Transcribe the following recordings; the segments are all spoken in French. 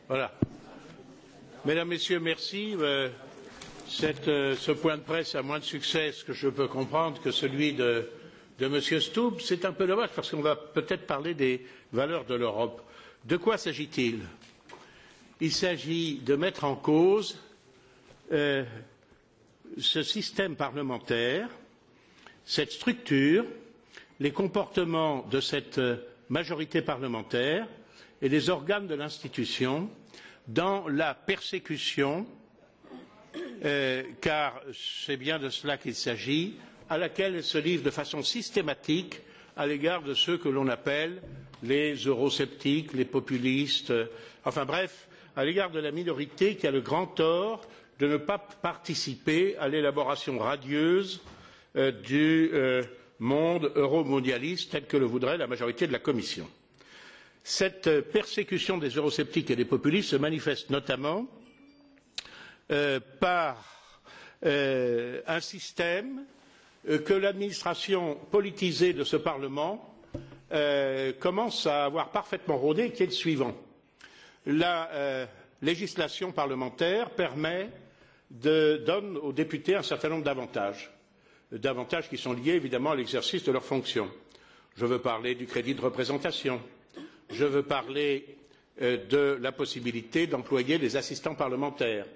Voilà. Mesdames, Messieurs, merci. Ce point de presse a moins de succès, ce que je peux comprendre, que celui de M. Stubb. C'est un peu dommage parce qu'on va peut-être parler des valeurs de l'Europe. De quoi s'agit-il? Il s'agit de mettre en cause ce système parlementaire, cette structure, les comportements de cette majorité parlementaire et les organes de l'institution dans la persécution, car c'est bien de cela qu'il s'agit, à laquelle elle se livre de façon systématique à l'égard de ceux que l'on appelle les eurosceptiques, les populistes, enfin bref, à l'égard de la minorité qui a le grand tort de ne pas participer à l'élaboration radieuse du monde euromondialiste tel que le voudrait la majorité de la Commission. Cette persécution des eurosceptiques et des populistes se manifeste notamment par un système que l'administration politisée de ce Parlement commence à avoir parfaitement rodé, qui est le suivant. La législation parlementaire donne aux députés un certain nombre d'avantages qui sont liés évidemment à l'exercice de leurs fonctions. Je veux parler du crédit de représentation, je veux parler de la possibilité d'employer des assistants parlementaires,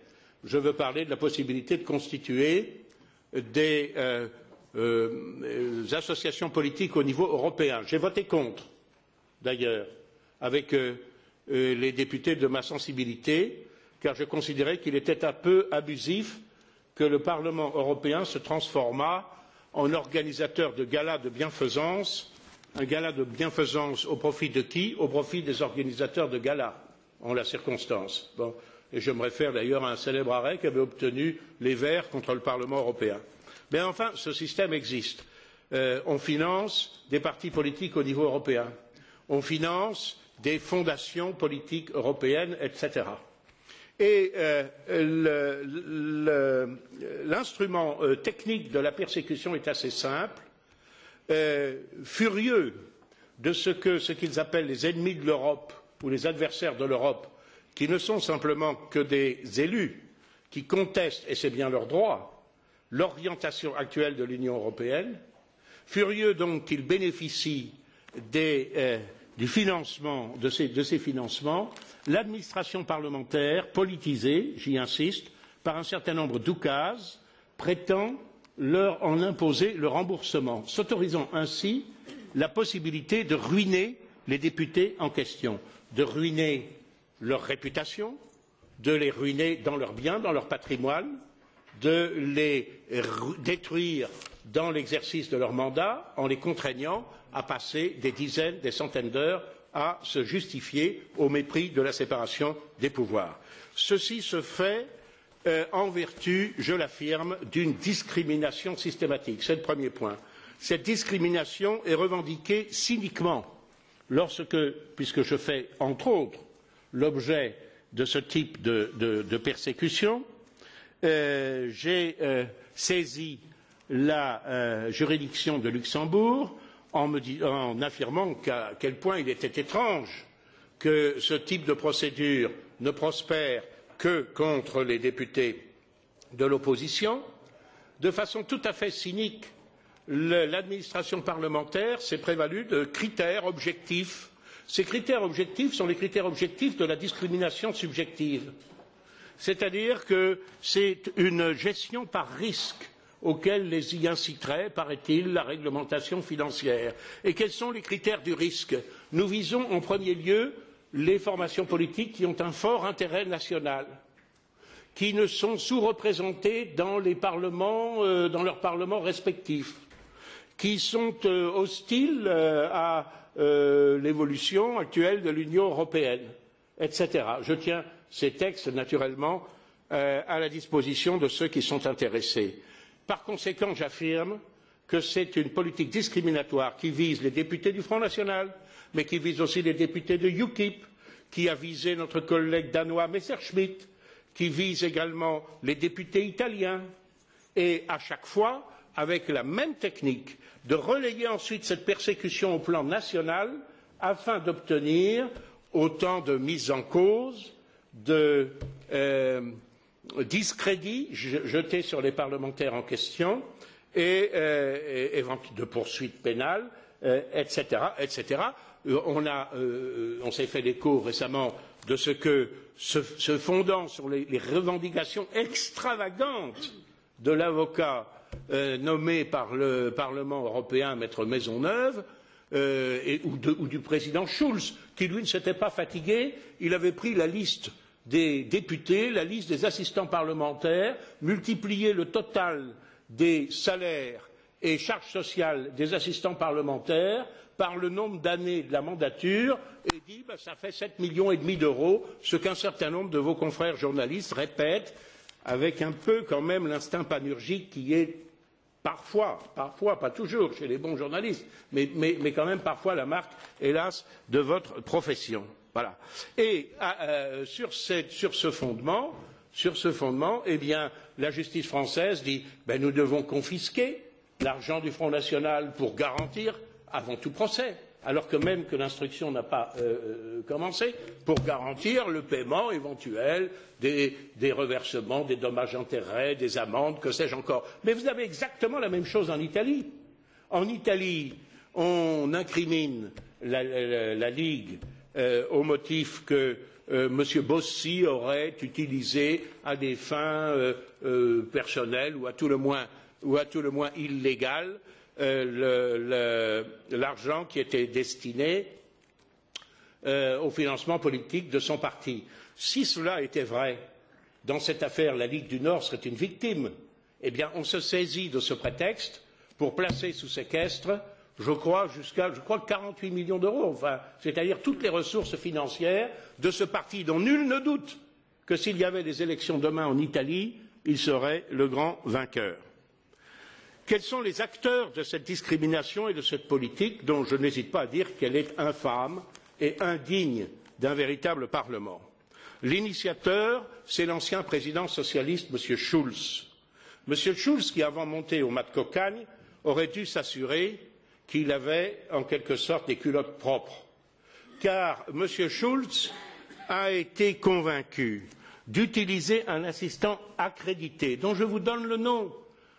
je veux parler de la possibilité de constituer des associations politiques au niveau européen. J'ai voté contre, d'ailleurs, avec les députés de ma sensibilité, car je considérais qu'il était un peu abusif que le Parlement européen se transformât en organisateur de galas de bienfaisance, un gala de bienfaisance au profit de qui? Au profit des organisateurs de galas, en la circonstance. Bon. Et je me réfère d'ailleurs à un célèbre arrêt qu'avait obtenu les Verts contre le Parlement européen. Mais enfin, ce système existe. On finance des partis politiques au niveau européen. On finance des fondations politiques européennes, etc. Et l'instrument technique de la persécution est assez simple. Furieux de ce qu'ils appellent les ennemis de l'Europe ou les adversaires de l'Europe, qui ne sont simplement que des élus qui contestent, et c'est bien leur droit, l'orientation actuelle de l'Union européenne, furieux donc qu'ils bénéficient du financement de ces financements, l'administration parlementaire politisée, j'y insiste, par un certain nombre d'oukases, prétend leur en imposer le remboursement, s'autorisant ainsi la possibilité de ruiner les députés en question, de ruiner leur réputation, de les ruiner dans leurs biens, dans leur patrimoine, de les détruire dans l'exercice de leur mandat en les contraignant à passer des dizaines, des centaines d'heures à se justifier au mépris de la séparation des pouvoirs. Ceci se fait en vertu, je l'affirme, d'une discrimination systématique. C'est le premier point. Cette discrimination est revendiquée cyniquement puisque je fais, entre autres, l'objet de ce type de persécution, j'ai saisi la juridiction de Luxembourg en affirmant à quel point il était étrange que ce type de procédure ne prospère que contre les députés de l'opposition. De façon tout à fait cynique, l'administration parlementaire s'est prévalue de critères objectifs. Ces critères objectifs sont les critères objectifs de la discrimination subjective. C'est-à-dire que c'est une gestion par risque auquel les y inciterait, paraît-il, la réglementation financière. Et quels sont les critères du risque? Nous visons en premier lieu les formations politiques qui ont un fort intérêt national, qui ne sont sous-représentées dans les parlements, dans leurs parlements respectifs, qui sont hostiles à l'évolution actuelle de l'Union européenne, etc. Je tiens ces textes, naturellement, à la disposition de ceux qui sont intéressés. Par conséquent, j'affirme que c'est une politique discriminatoire qui vise les députés du Front national, mais qui vise aussi les députés de UKIP, qui a visé notre collègue danois Messerschmitt, qui vise également les députés italiens, et à chaque fois avec la même technique de relayer ensuite cette persécution au plan national afin d'obtenir autant de mises en cause de discrédit jeté sur les parlementaires en question et de poursuites pénales, etc., etc. On s'est fait l'écho récemment de ce que, se fondant sur les revendications extravagantes de l'avocat nommé par le Parlement européen, Maître Maisonneuve, ou du président Schulz, qui lui ne s'était pas fatigué, il avait pris la liste des députés, la liste des assistants parlementaires, multiplié le total des salaires et charges sociales des assistants parlementaires par le nombre d'années de la mandature et dit ça fait 7,5 millions d'euros, ce qu'un certain nombre de vos confrères journalistes répètent avec un peu quand même l'instinct panurgique qui est parfois, pas toujours chez les bons journalistes, mais quand même parfois la marque, hélas, de votre profession. Voilà. Et sur ce fondement, eh bien, la justice française dit nous devons confisquer l'argent du Front National pour garantir, avant tout procès, alors que même que l'instruction n'a pas commencé, pour garantir le paiement éventuel des reversements, des dommages-intérêts, des amendes, que sais-je encore. Mais vous avez exactement la même chose en Italie. En Italie, on incrimine la Ligue au motif que M. Bossi aurait utilisé à des fins personnelles ou à tout le moins illégales l'argent qui était destiné au financement politique de son parti. Si cela était vrai, dans cette affaire, la Ligue du Nord serait une victime. Eh bien, on se saisit de ce prétexte pour placer sous séquestre, je crois 48 millions d'euros, enfin, c'est-à-dire toutes les ressources financières de ce parti dont nul ne doute que s'il y avait des élections demain en Italie, il serait le grand vainqueur. Quels sont les acteurs de cette discrimination et de cette politique dont je n'hésite pas à dire qu'elle est infâme et indigne d'un véritable Parlement? L'initiateur, c'est l'ancien président socialiste, M. Schulz. M. Schulz, qui avant monté au mat de cocagne, aurait dû s'assurer qu'il avait en quelque sorte des culottes propres. Car M. Schulz a été convaincu d'utiliser un assistant accrédité, dont je vous donne le nom,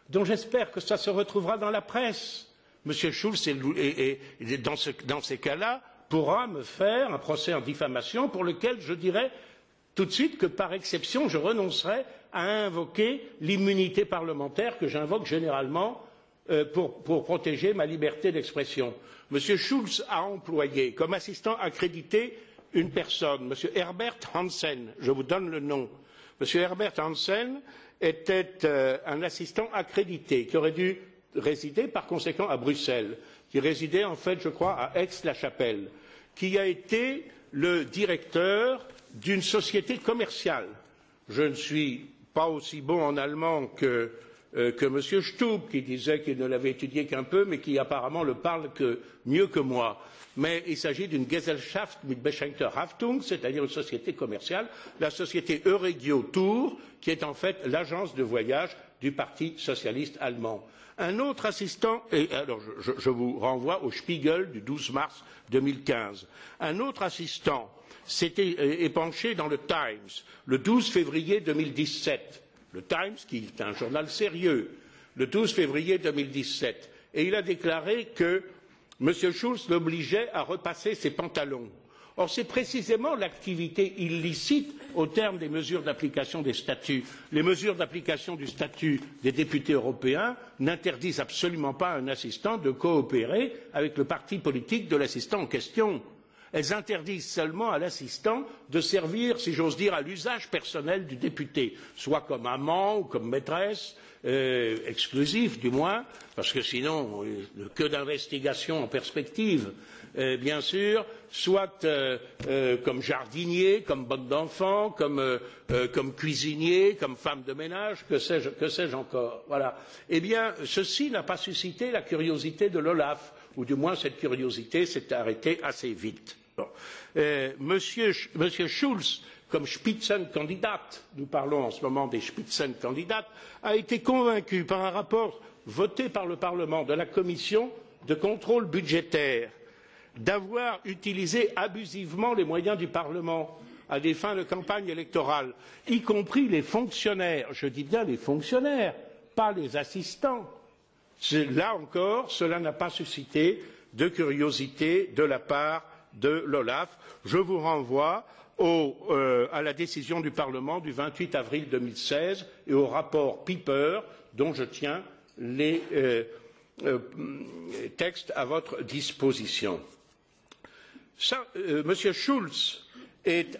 dont j'espère que ça se retrouvera dans la presse. M. Schulz, dans ces cas-là, pourra me faire un procès en diffamation pour lequel je dirai tout de suite que, par exception, je renoncerai à invoquer l'immunité parlementaire que j'invoque généralement pour protéger ma liberté d'expression. M. Schulz a employé comme assistant accrédité une personne, M. Herbert Hansen, je vous donne le nom. M. Herbert Hansen était un assistant accrédité qui aurait dû résider par conséquent à Bruxelles, qui résidait en fait, je crois, à Aix-la-Chapelle, qui a été le directeur d'une société commerciale. Je ne suis pas aussi bon en allemand que M. Stub, qui disait qu'il ne l'avait étudié qu'un peu, mais qui apparemment le parle mieux que moi. Mais il s'agit d'une Gesellschaft mit beschränkter Haftung, c'est-à-dire une société commerciale, la société Euregio Tour, qui est en fait l'agence de voyage du Parti socialiste allemand. Un autre assistant, et alors je vous renvoie au Spiegel du 12 mars 2015, un autre assistant s'était épanché dans le Times le 12 février 2017, le Times qui est un journal sérieux, le 12 février 2017, et il a déclaré que M. Schulz l'obligeait à repasser ses pantalons. Or, c'est précisément l'activité illicite au terme des mesures d'application des statuts. Les mesures d'application du statut des députés européens n'interdisent absolument pas à un assistant de coopérer avec le parti politique de l'assistant en question. Elles interdisent seulement à l'assistant de servir, si j'ose dire, à l'usage personnel du député, soit comme amant ou comme maîtresse, exclusif du moins, parce que sinon, que d'investigation en perspective, bien sûr, soit comme jardinier, comme bonne d'enfant, comme cuisinier, comme femme de ménage, que sais-je encore. Voilà. Eh bien, ceci n'a pas suscité la curiosité de l'Olaf, ou du moins cette curiosité s'est arrêtée assez vite. Bon. Monsieur Schulz, comme Spitzenkandidat, nous parlons en ce moment des Spitzenkandidaten, a été convaincu par un rapport voté par le Parlement de la Commission de contrôle budgétaire d'avoir utilisé abusivement les moyens du Parlement à des fins de campagne électorale, y compris les fonctionnaires, je dis bien les fonctionnaires, pas les assistants. Là encore, cela n'a pas suscité de curiosité de la part de l'Olaf. Je vous renvoie à la décision du Parlement du 28 avril 2016 et au rapport Pieper dont je tiens les textes à votre disposition. Monsieur Schulz est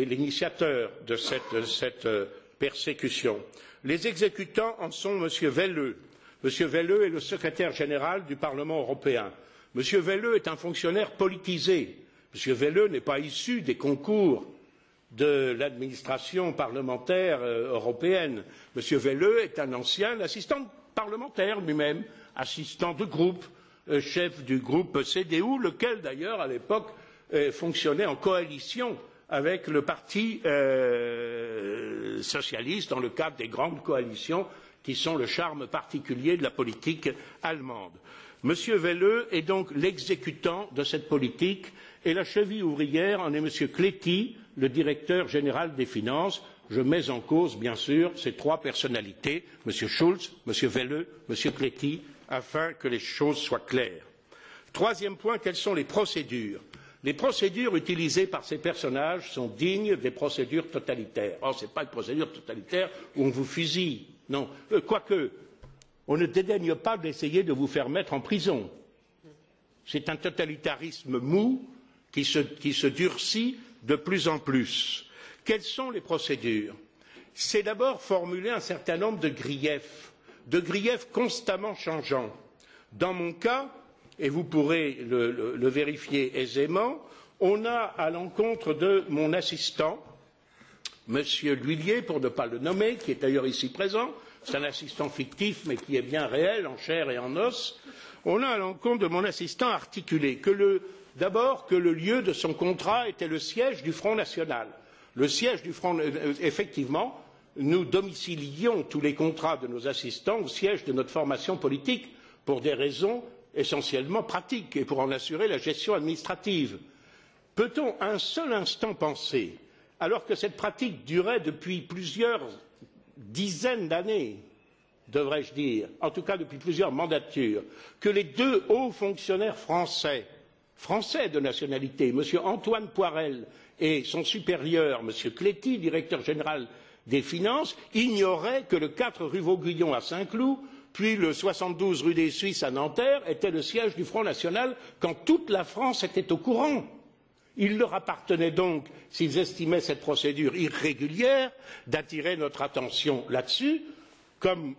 l'initiateur de cette persécution. Les exécutants en sont Monsieur Welle. Monsieur Welle est le secrétaire général du Parlement européen. Monsieur Welle est un fonctionnaire politisé. Monsieur Welle n'est pas issu des concours de l'administration parlementaire européenne. Monsieur Welle est un ancien assistant parlementaire lui-même, assistant de groupe, chef du groupe CDU, lequel d'ailleurs à l'époque fonctionnait en coalition avec le Parti socialiste dans le cadre des grandes coalitions qui sont le charme particulier de la politique allemande. Monsieur Welle est donc l'exécutant de cette politique et la cheville ouvrière en est Monsieur Kletti, le directeur général des finances. Je mets en cause, bien sûr, ces trois personnalités, Monsieur Schulz, Monsieur Welle, Monsieur Kletti, afin que les choses soient claires. Troisième point, quelles sont les procédures? Les procédures utilisées par ces personnages sont dignes des procédures totalitaires. Or, ce n'est pas une procédure totalitaire où on vous fusille. Non, quoique, on ne dédaigne pas d'essayer de vous faire mettre en prison. C'est un totalitarisme mou qui se durcit de plus en plus. Quelles sont les procédures? C'est d'abord formuler un certain nombre de griefs constamment changeants. Dans mon cas, et vous pourrez le vérifier aisément, on a à l'encontre de mon assistant, Monsieur L'Huillier, pour ne pas le nommer, qui est d'ailleurs ici présent, c'est un assistant fictif mais qui est bien réel, en chair et en os, on a à l'encontre de mon assistant articulé d'abord que le lieu de son contrat était le siège du Front National. Le siège du Front, effectivement, nous domicilions tous les contrats de nos assistants au siège de notre formation politique pour des raisons essentiellement pratiques et pour en assurer la gestion administrative. Peut-on un seul instant penser, alors que cette pratique durait depuis plusieurs dizaines d'années, devrais-je dire, en tout cas depuis plusieurs mandatures, que les deux hauts fonctionnaires français de nationalité, M. Antoine Poirel et son supérieur, M. Kletti, directeur général des Finances, ignoraient que le 4 rue Vauguyon à Saint-Cloud, puis le 72 rue des Suisses à Nanterre était le siège du Front National quand toute la France était au courant. Il leur appartenait donc, s'ils estimaient cette procédure irrégulière, d'attirer notre attention là-dessus, comme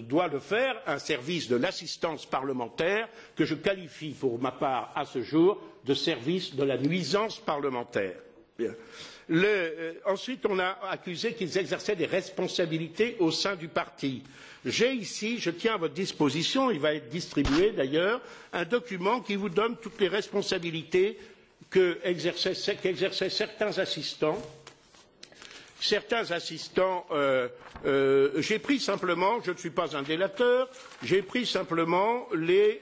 doit le faire un service de l'assistance parlementaire que je qualifie pour ma part à ce jour de service de la nuisance parlementaire. Bien. Ensuite, on a accusé qu'ils exerçaient des responsabilités au sein du parti. J'ai ici, je tiens à votre disposition, il va être distribué d'ailleurs, un document qui vous donne toutes les responsabilités qu'exerçaient certains assistants. J'ai pris simplement, je ne suis pas un délateur, j'ai pris simplement les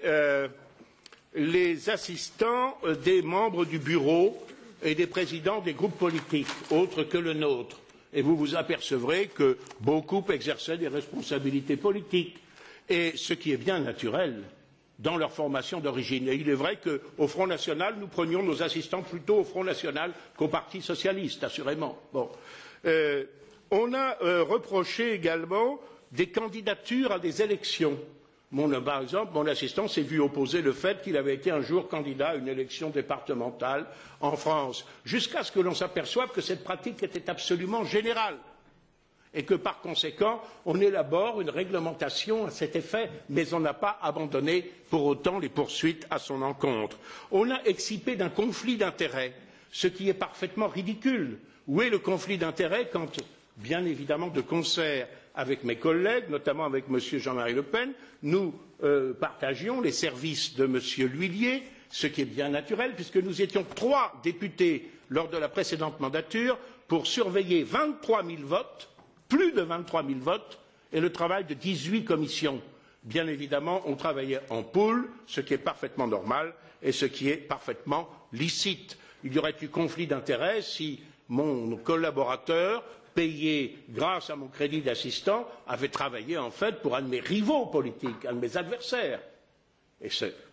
assistants des membres du bureau et des présidents des groupes politiques, autres que le nôtre. Et vous vous apercevrez que beaucoup exerçaient des responsabilités politiques, et ce qui est bien naturel dans leur formation d'origine. Et il est vrai qu'au Front National, nous prenions nos assistants plutôt au Front National qu'au Parti Socialiste, assurément. Bon. On a reproché également des candidatures à des élections. Par exemple, mon assistant s'est vu opposer le fait qu'il avait été un jour candidat à une élection départementale en France, jusqu'à ce que l'on s'aperçoive que cette pratique était absolument générale et que, par conséquent, on élabore une réglementation à cet effet, mais on n'a pas abandonné pour autant les poursuites à son encontre. On a excipé d'un conflit d'intérêts, ce qui est parfaitement ridicule. Où est le conflit d'intérêts quand, bien évidemment, de concert avec mes collègues, notamment avec M. Jean-Marie Le Pen, nous partagions les services de M. L'Huillier, ce qui est bien naturel, puisque nous étions 3 députés lors de la précédente mandature pour surveiller 23 000 votes, plus de 23 000 votes, et le travail de 18 commissions. Bien évidemment, on travaillait en poule, ce qui est parfaitement normal et ce qui est parfaitement licite. il y aurait eu conflit d'intérêts si mon collaborateur, payé grâce à mon crédit d'assistant, avait travaillé en fait pour un de mes rivaux politiques, un de mes adversaires. Et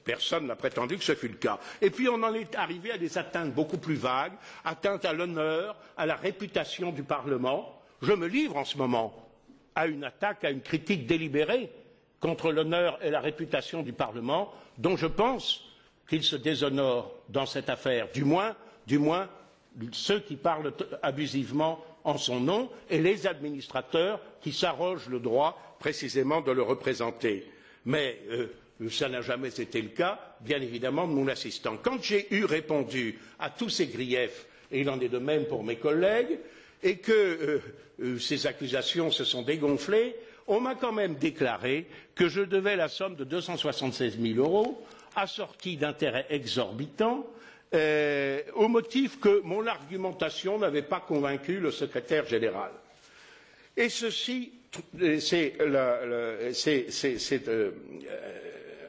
personne n'a prétendu que ce fût le cas. Et puis on en est arrivé à des atteintes beaucoup plus vagues, atteintes à l'honneur, à la réputation du Parlement. Je me livre en ce moment à une attaque, à une critique délibérée contre l'honneur et la réputation du Parlement, dont je pense qu'il se déshonore dans cette affaire, du moins ceux qui parlent abusivement en son nom et les administrateurs qui s'arrogent le droit précisément de le représenter. Mais ça n'a jamais été le cas, bien évidemment, de mon assistant. Quand j'ai eu répondu à tous ces griefs, et il en est de même pour mes collègues, et que ces accusations se sont dégonflées, on m'a quand même déclaré que je devais la somme de 276 000 € assortie d'intérêts exorbitants, au motif que mon argumentation n'avait pas convaincu le secrétaire général. Et ceci, c'est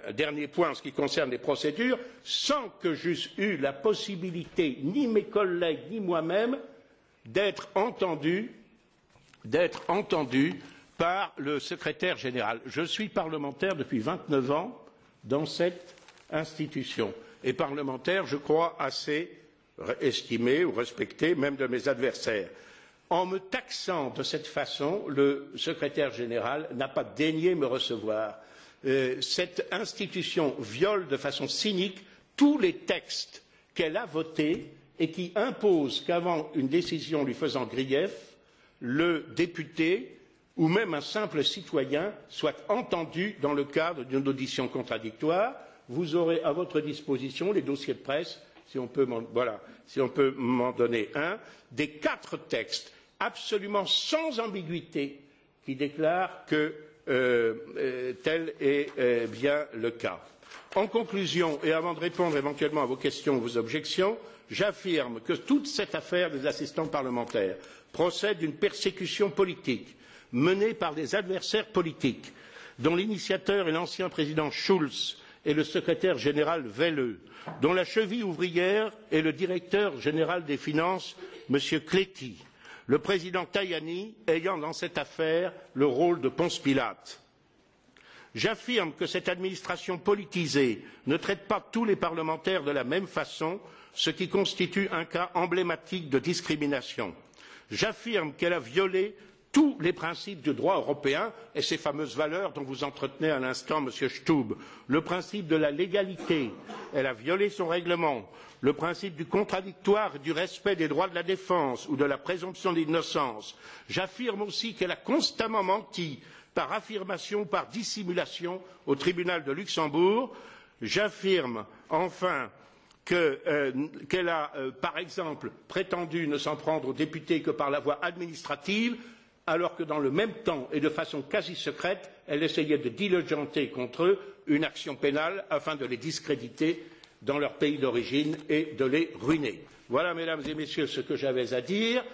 un dernier point en ce qui concerne les procédures, sans que j'eusse eu la possibilité, ni mes collègues, ni moi-même, d'être entendus par le secrétaire général. Je suis parlementaire depuis 29 ans dans cette institution et parlementaire, je crois, assez estimé ou respecté, même de mes adversaires. En me taxant de cette façon, le secrétaire général n'a pas daigné me recevoir. Cette institution viole de façon cynique tous les textes qu'elle a votés et qui imposent qu'avant une décision lui faisant grief, le député ou même un simple citoyen soit entendu dans le cadre d'une audition contradictoire. Vous aurez à votre disposition les dossiers de presse, si on peut m'en donner un, des 4 textes absolument sans ambiguïté qui déclarent que tel est bien le cas. En conclusion, et avant de répondre éventuellement à vos questions ou vos objections, j'affirme que toute cette affaire des assistants parlementaires procède d'une persécution politique menée par des adversaires politiques, dont l'initiateur est l'ancien président Schulz et le secrétaire général Welle, dont la cheville ouvrière est le directeur général des finances, M. Kletti, le président Tajani ayant dans cette affaire le rôle de Ponce Pilate. J'affirme que cette administration politisée ne traite pas tous les parlementaires de la même façon, ce qui constitue un cas emblématique de discrimination. J'affirme qu'elle a violé tous les principes du droit européen et ces fameuses valeurs dont vous entretenez à l'instant, Monsieur Stubb, le principe de la légalité, elle a violé son règlement, le principe du contradictoire et du respect des droits de la défense ou de la présomption d'innocence. J'affirme aussi qu'elle a constamment menti par affirmation ou par dissimulation au tribunal de Luxembourg. J'affirme enfin qu'elle a, par exemple, prétendu ne s'en prendre aux députés que par la voie administrative, alors que dans le même temps et de façon quasi secrète, elle essayait de diligenter contre eux une action pénale afin de les discréditer dans leur pays d'origine et de les ruiner. Voilà, mesdames et messieurs, ce que j'avais à dire.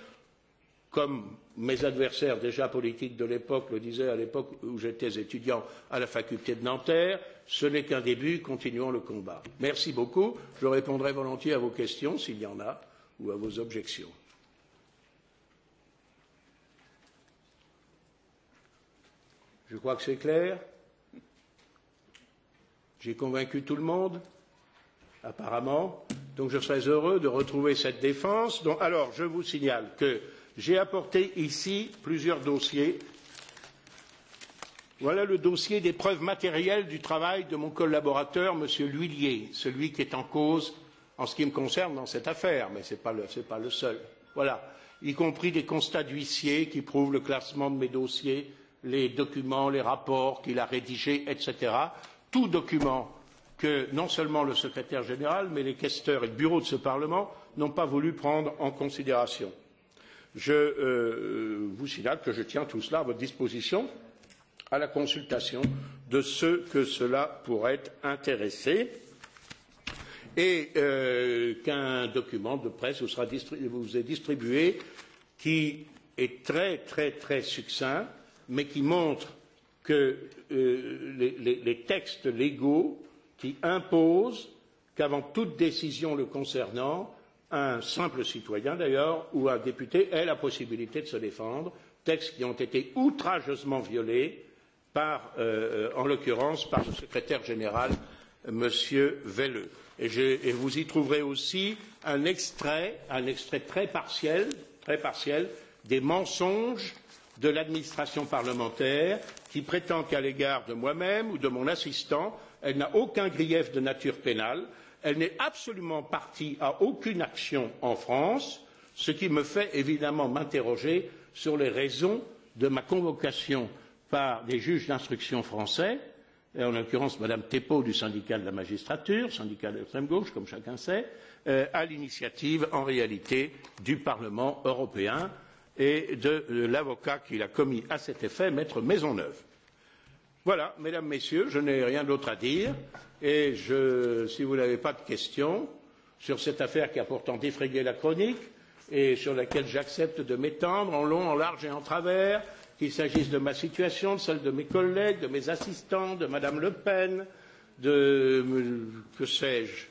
Comme mes adversaires déjà politiques de l'époque le disaient à l'époque où j'étais étudiant à la faculté de Nanterre, ce n'est qu'un début, continuons le combat. Merci beaucoup. Je répondrai volontiers à vos questions, s'il y en a, ou à vos objections. Je crois que c'est clair. J'ai convaincu tout le monde, apparemment. Donc je serais heureux de retrouver cette défense. Donc, alors, je vous signale que j'ai apporté ici plusieurs dossiers. Voilà le dossier des preuves matérielles du travail de mon collaborateur, M. L'Huillier, celui qui est en cause en ce qui me concerne dans cette affaire, mais ce n'est pas le seul. Voilà, y compris des constats d'huissier qui prouvent le classement de mes dossiers, les documents, les rapports qu'il a rédigés, etc. Tout document que non seulement le secrétaire général, mais les questeurs et le bureau de ce Parlement n'ont pas voulu prendre en considération. Je vous signale que je tiens tout cela à votre disposition à la consultation de ceux que cela pourrait intéresser et qu'un document de presse vous est distribué qui est très très très succinct mais qui montre que les textes légaux qui imposent qu'avant toute décision le concernant, un simple citoyen d'ailleurs ou un député ait la possibilité de se défendre, textes qui ont été outrageusement violés par, en l'occurrence, par le secrétaire général, M. Welle. Et vous y trouverez aussi un extrait très partiel des mensonges de l'administration parlementaire qui prétend qu'à l'égard de moi-même ou de mon assistant, elle n'a aucun grief de nature pénale, elle n'est absolument partie à aucune action en France, ce qui me fait évidemment m'interroger sur les raisons de ma convocation par des juges d'instruction français, et en l'occurrence Mme Thépaut du syndicat de la magistrature, syndicat d'extrême gauche, comme chacun sait, à l'initiative en réalité du Parlement européen et de l'avocat qui l'a commis à cet effet, maître Maisonneuve. Voilà, mesdames, messieurs, je n'ai rien d'autre à dire et si vous n'avez pas de questions sur cette affaire qui a pourtant défrayé la chronique et sur laquelle j'accepte de m'étendre en long, en large et en travers, qu'il s'agisse de ma situation, de celle de mes collègues, de mes assistants, de Madame Le Pen, que sais-je,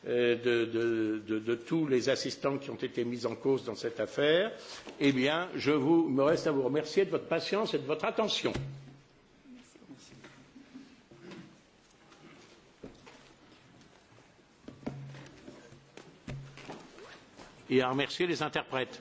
de tous les assistants qui ont été mis en cause dans cette affaire, eh bien, me reste à vous remercier de votre patience et de votre attention. Et à remercier les interprètes.